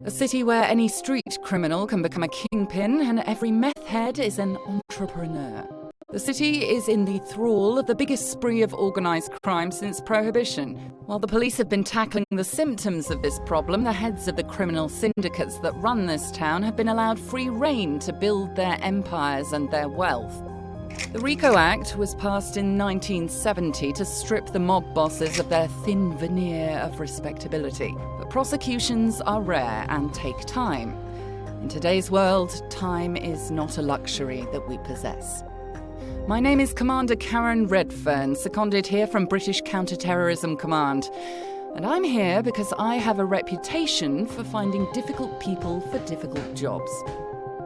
A city where any street criminal can become a kingpin and every meth head is an entrepreneur. The city is in the thrall of the biggest spree of organised crime since Prohibition. While the police have been tackling the symptoms of this problem, the heads of the criminal syndicates that run this town have been allowed free rein to build their empires and their wealth. The Rico Act was passed in 1970 to strip the mob bosses of their thin veneer of respectability. But prosecutions are rare and take time. In today's world, time is not a luxury that we possess. My name is Commander Karen Redfern, seconded here from British Counter-Terrorism Command. And I'm here because I have a reputation for finding difficult people for difficult jobs.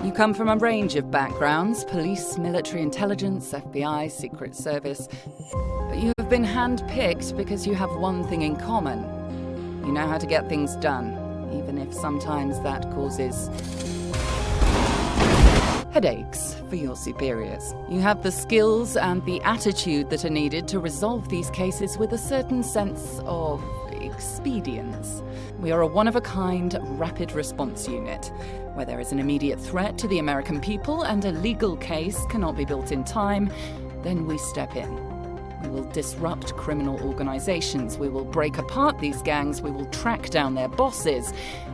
You come from a range of backgrounds: police, military intelligence, FBI, Secret Service. But you have been hand-picked because you have one thing in common. You know how to get things done, even if sometimes that causes headaches for your superiors. You have the skills and the attitude that are needed to resolve these cases with a certain sense of expedience. We are a one-of-a-kind rapid response unit. Where there is an immediate threat to the American people and a legal case cannot be built in time, then we step in. We will disrupt criminal organizations, we will break apart these gangs, we will track down their bosses,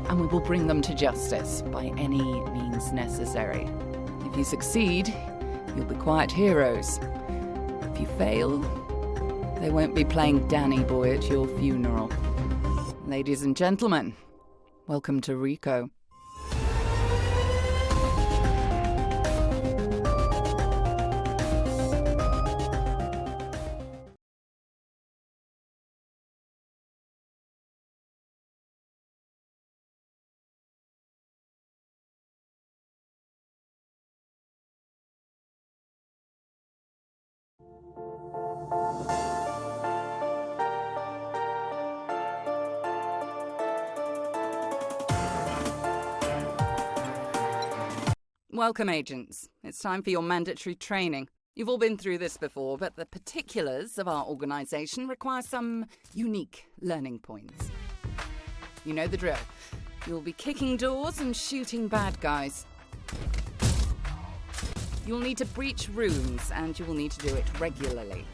and we will bring them to justice by any means necessary. If you succeed, you'll be quiet heroes. If you fail, they won't be playing Danny Boy at your funeral. Ladies and gentlemen, welcome to Rico. Welcome, agents. It's time for your mandatory training. You've all been through this before, but the particulars of our organisation require some unique learning points. You know the drill. You'll be kicking doors and shooting bad guys. You'll need to breach rooms, and you will need to do it regularly.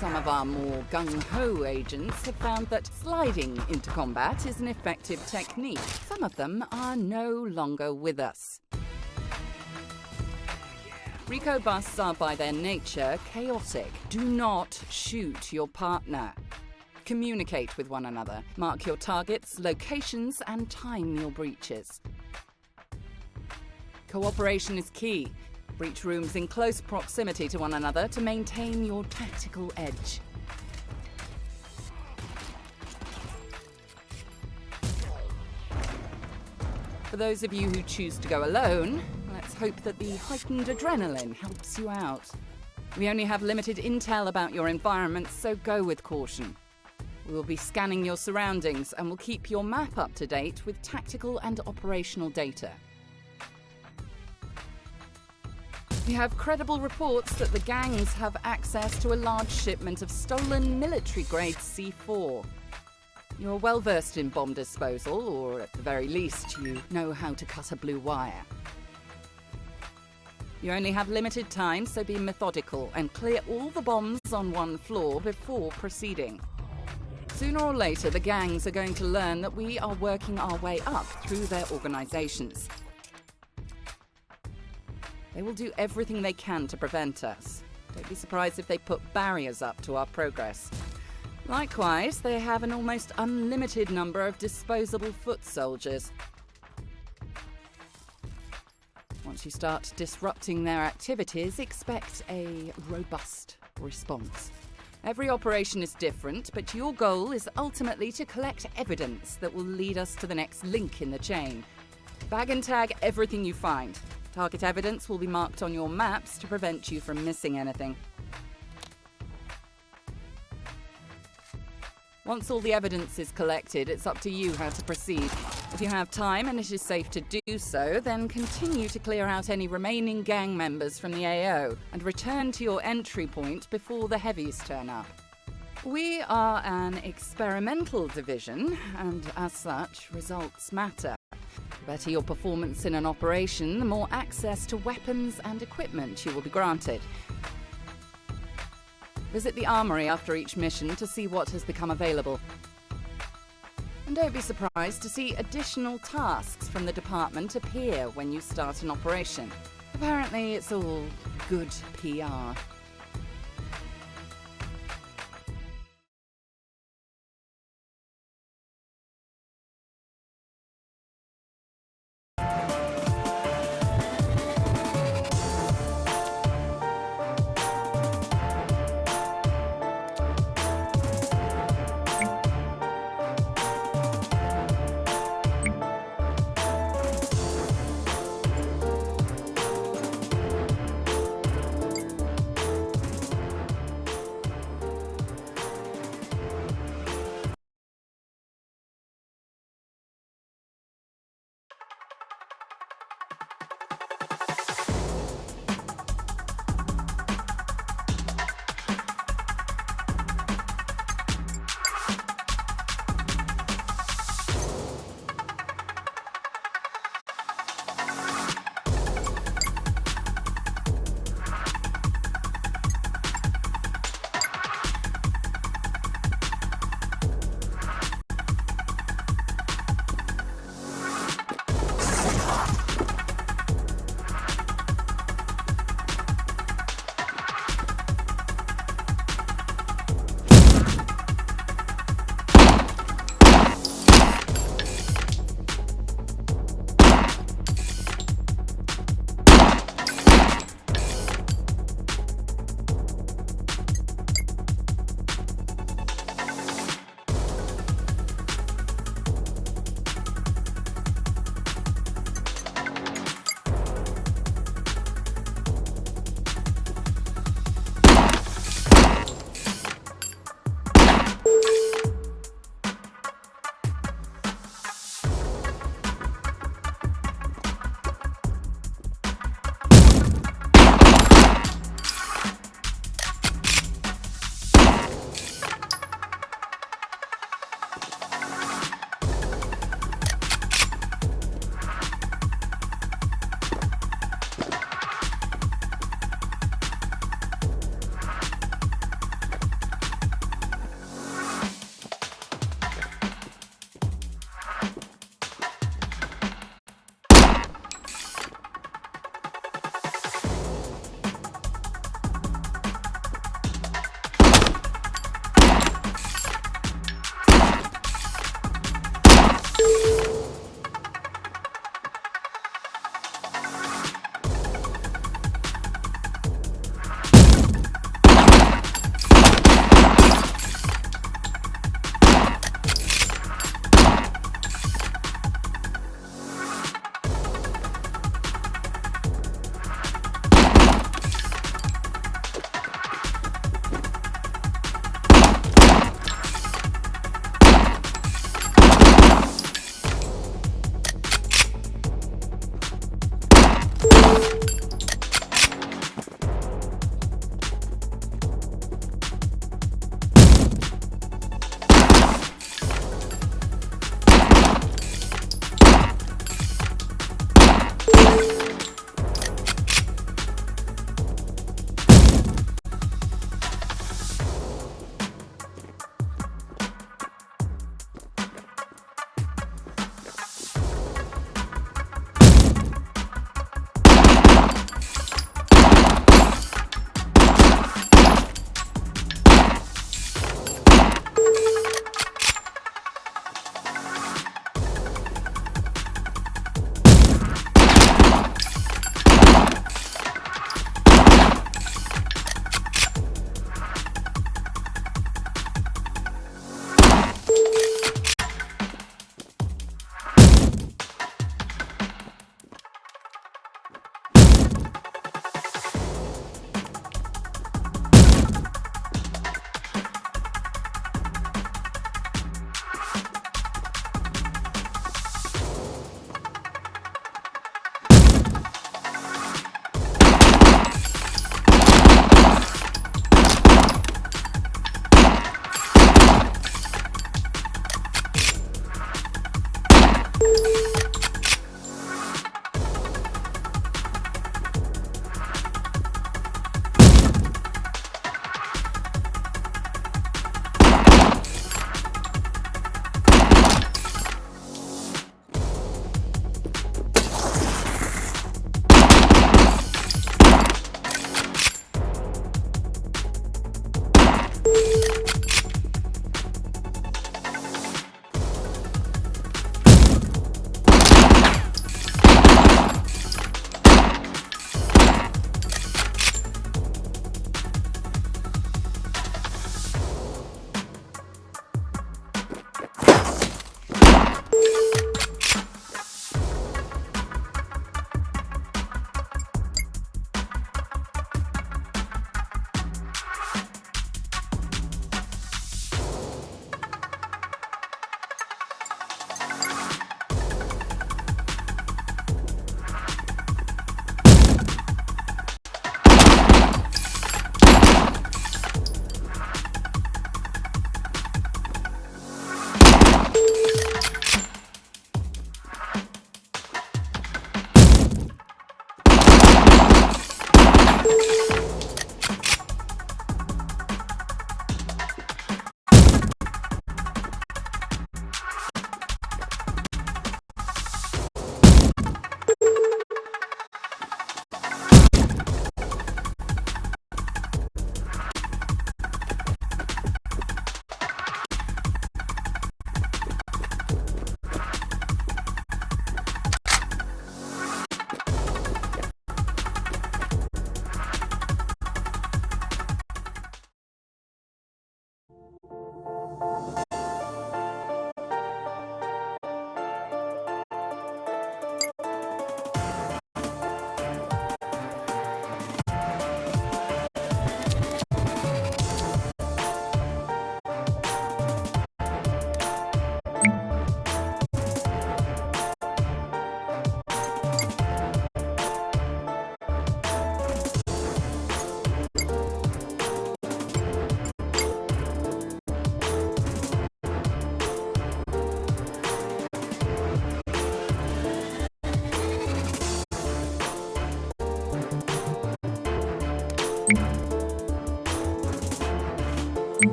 Some of our more gung-ho agents have found that sliding into combat is an effective technique. Some of them are no longer with us. Rico busts are by their nature chaotic. Do not shoot your partner. Communicate with one another. Mark your targets, locations, and time your breaches. Cooperation is key. Breach rooms in close proximity to one another to maintain your tactical edge. For those of you who choose to go alone, let's hope that the heightened adrenaline helps you out. We only have limited intel about your environment, so go with caution. We will be scanning your surroundings and will keep your map up to date with tactical and operational data. We have credible reports that the gangs have access to a large shipment of stolen military-grade C4. You're well versed in bomb disposal, or at the very least, you know how to cut a blue wire. You only have limited time, so be methodical and clear all the bombs on one floor before proceeding. Sooner or later, the gangs are going to learn that we are working our way up through their organizations. They will do everything they can to prevent us. Don't be surprised if they put barriers up to our progress. Likewise, they have an almost unlimited number of disposable foot soldiers. Once you start disrupting their activities, expect a robust response. Every operation is different, but your goal is ultimately to collect evidence that will lead us to the next link in the chain. Bag and tag everything you find. Target evidence will be marked on your maps to prevent you from missing anything. Once all the evidence is collected, it's up to you how to proceed. If you have time and it is safe to do so, then continue to clear out any remaining gang members from the AO and return to your entry point before the heavies turn up. We are an experimental division, and as such, results matter. The better your performance in an operation, the more access to weapons and equipment you will be granted. Visit the armory after each mission to see what has become available. And don't be surprised to see additional tasks from the department appear when you start an operation. Apparently, it's all good PR.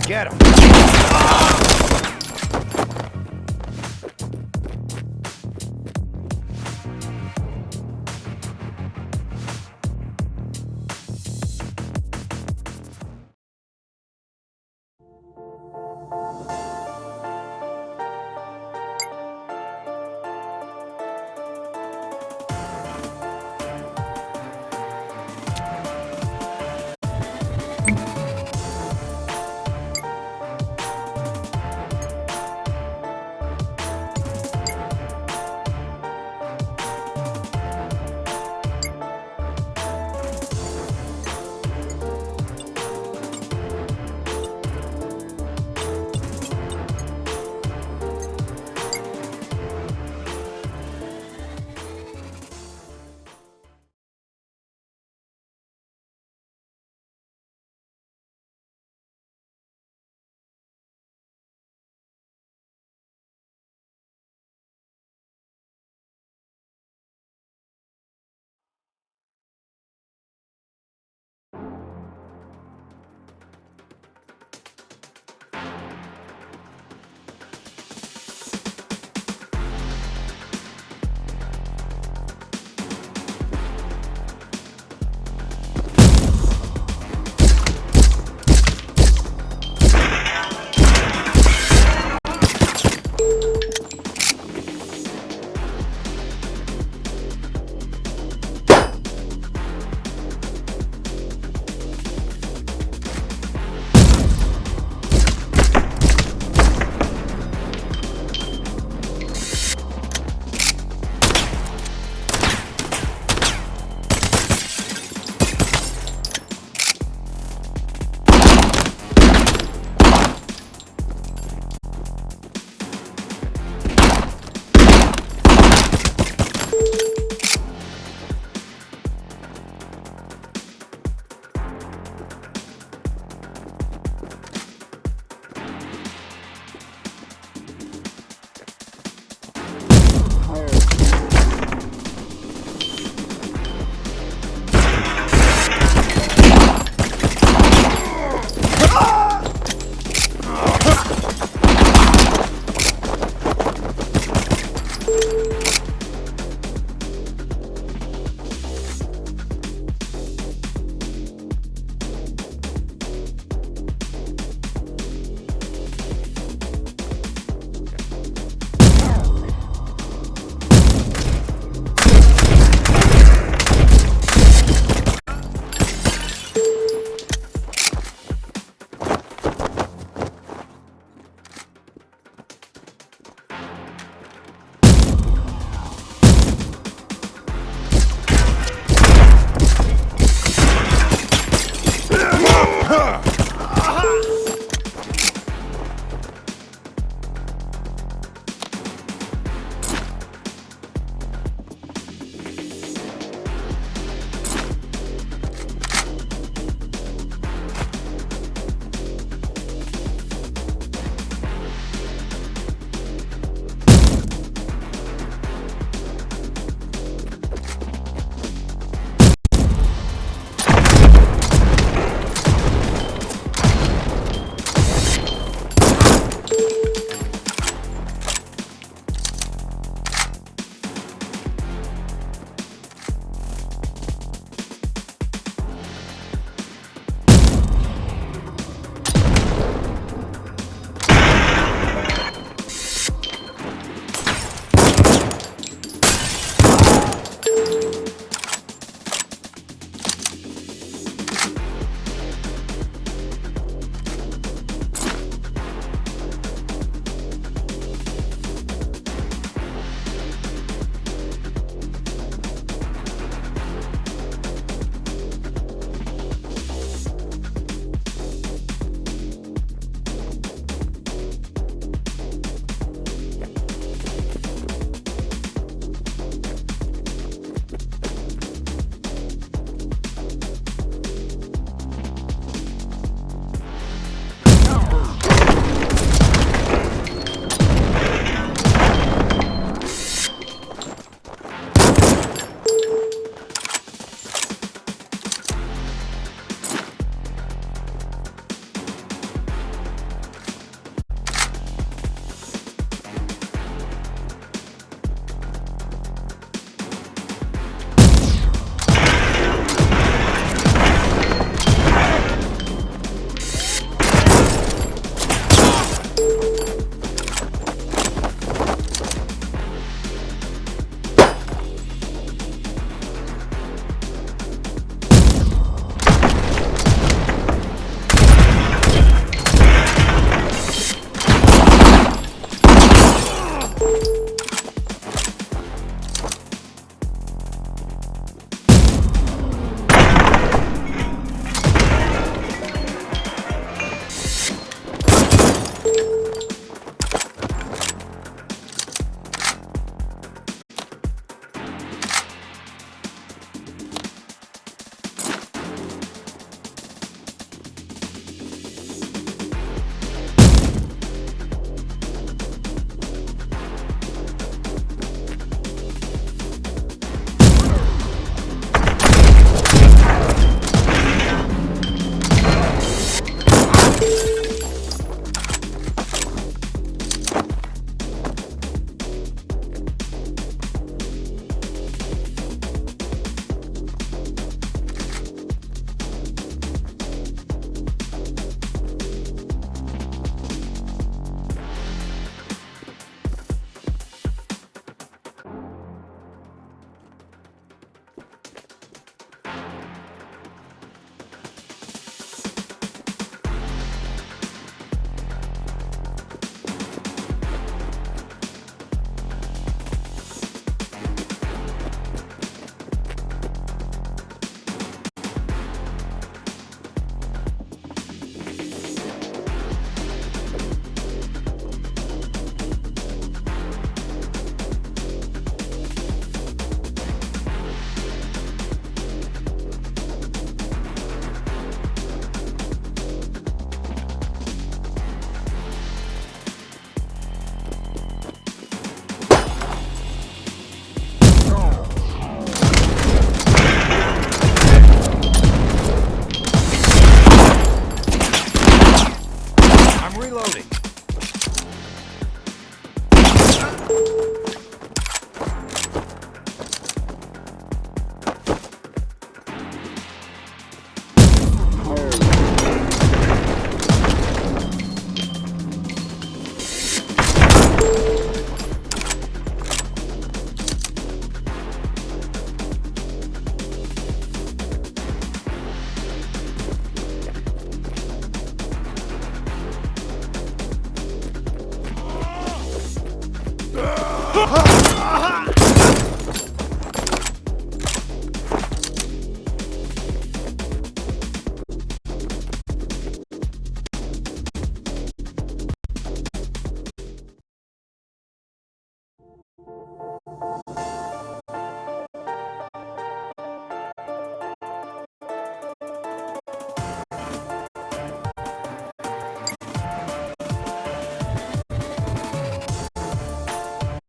Get him!